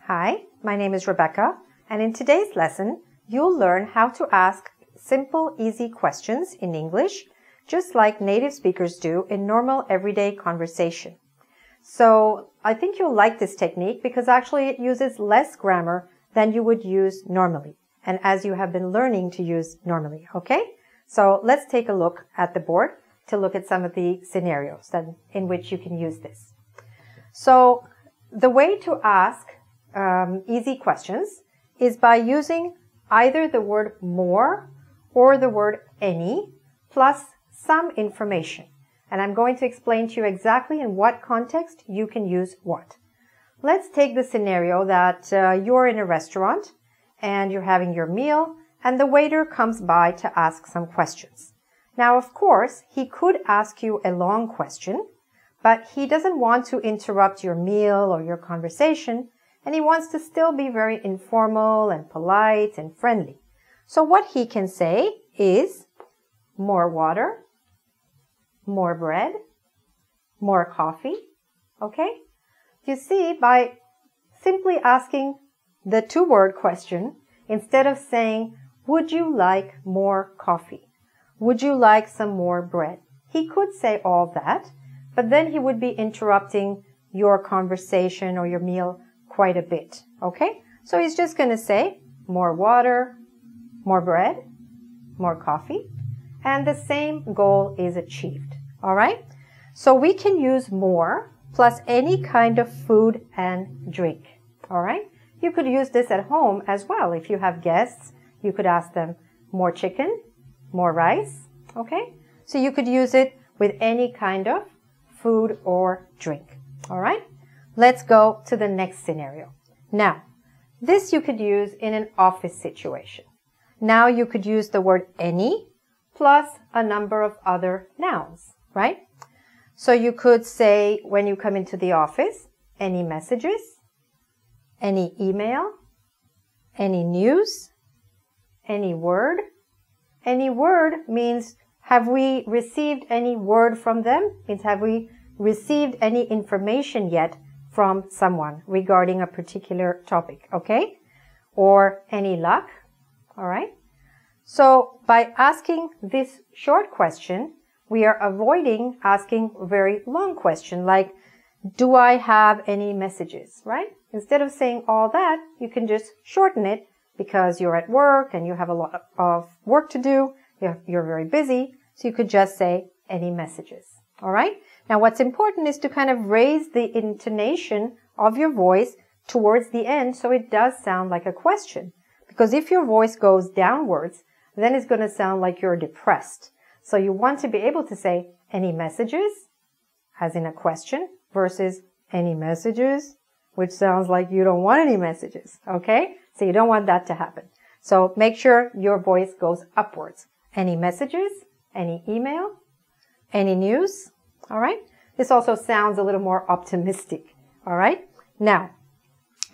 Hi, my name is Rebecca, and in today's lesson, you'll learn how to ask simple, easy questions in English, just like native speakers do in normal, everyday conversation. So I think you'll like this technique because actually it uses less grammar than you would use normally, and as you have been learning to use normally, okay? So let's take a look at the board to look at some of the scenarios in which you can use this. So the way to ask easy questions is by using either the word more or the word any plus some information. And I'm going to explain to you exactly in what context you can use what. Let's take the scenario that you're in a restaurant and you're having your meal and the waiter comes by to ask some questions. Now, of course, he could ask you a long question, but he doesn't want to interrupt your meal or your conversation, and he wants to still be very informal and polite and friendly. So what he can say is more water, more bread, more coffee, okay? You see, by simply asking the two-word question, instead of saying, would you like more coffee? Would you like some more bread? He could say all that, but then he would be interrupting your conversation or your meal quite a bit, okay? So he's just going to say more water, more bread, more coffee, and the same goal is achieved, all right? So we can use more plus any kind of food and drink, all right? You could use this at home as well. If you have guests, you could ask them more chicken, more rice, okay? So you could use it with any kind of food or drink, all right? Let's go to the next scenario. Now, this you could use in an office situation. Now you could use the word any plus a number of other nouns, right? So you could say when you come into the office, any messages, any email, any news, any word. Any word means have we received any word from them? Means have we received any information yet from someone regarding a particular topic, okay? Or any luck, all right? So by asking this short question, we are avoiding asking a very long question like, do I have any messages, right? Instead of saying all that, you can just shorten it because you're at work and you have a lot of work to do, you're very busy, so you could just say any messages, all right? Now, what's important is to kind of raise the intonation of your voice towards the end so it does sound like a question. Because if your voice goes downwards, then it's going to sound like you're depressed. So you want to be able to say any messages, as in a question, versus any messages, which sounds like you don't want any messages, okay? So you don't want that to happen. So make sure your voice goes upwards. Any messages, any email, any news, all right? This also sounds a little more optimistic, all right? Now,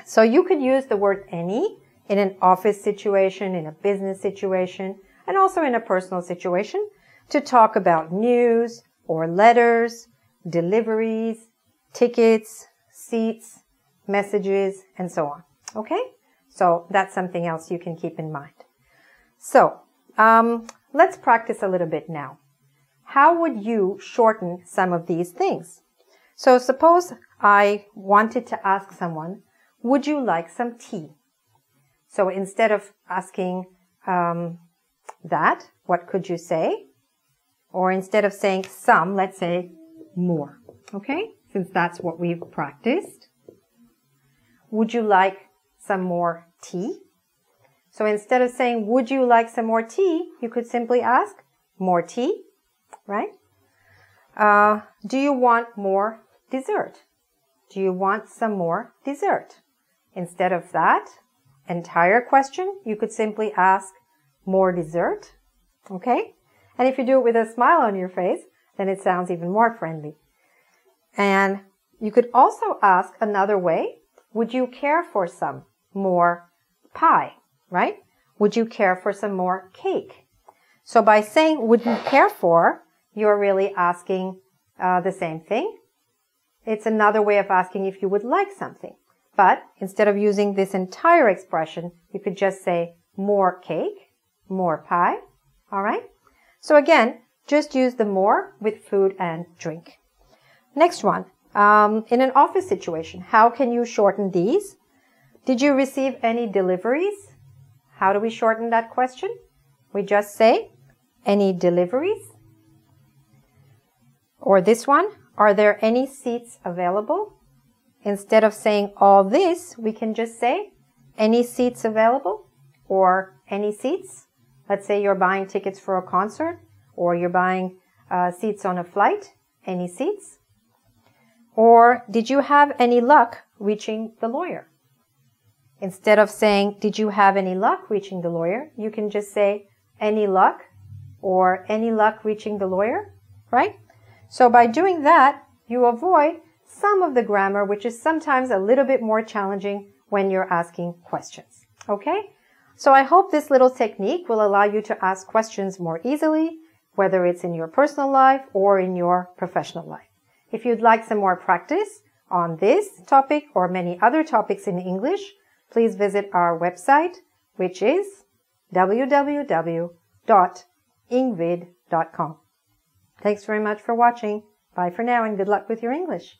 so you could use the word any in an office situation, in a business situation, and also in a personal situation to talk about news or letters, deliveries, tickets, seats, messages, and so on, okay? So that's something else you can keep in mind. So let's practice a little bit now. How would you shorten some of these things? So suppose I wanted to ask someone, would you like some tea? So instead of asking that, what could you say? Or instead of saying some, let's say more, okay? Since that's what we've practiced. Would you like some more tea? So instead of saying, would you like some more tea? You could simply ask, more tea, right? Do you want more dessert? Do you want some more dessert? Instead of that entire question, you could simply ask, more dessert, okay? And if you do it with a smile on your face, then it sounds even more friendly. And you could also ask another way, would you care for some more pie, right? Would you care for some more cake? So by saying would you care for, you're really asking the same thing. It's another way of asking if you would like something. But instead of using this entire expression, you could just say more cake, more pie. All right? So again, just use the more with food and drink. Next one. In an office situation, how can you shorten these? Did you receive any deliveries? How do we shorten that question? We just say, any deliveries? Or this one, are there any seats available? Instead of saying all this, we can just say, any seats available? Or any seats? Let's say you're buying tickets for a concert, or you're buying seats on a flight. Any seats? Or did you have any luck reaching the lawyer? Instead of saying, did you have any luck reaching the lawyer? You can just say, any luck, or any luck reaching the lawyer, right? So by doing that, you avoid some of the grammar, which is sometimes a little bit more challenging when you're asking questions. Okay? So I hope this little technique will allow you to ask questions more easily, whether it's in your personal life or in your professional life. If you'd like some more practice on this topic or many other topics in English, please visit our website, which is www.engvid.com. Thanks very much for watching. Bye for now and good luck with your English.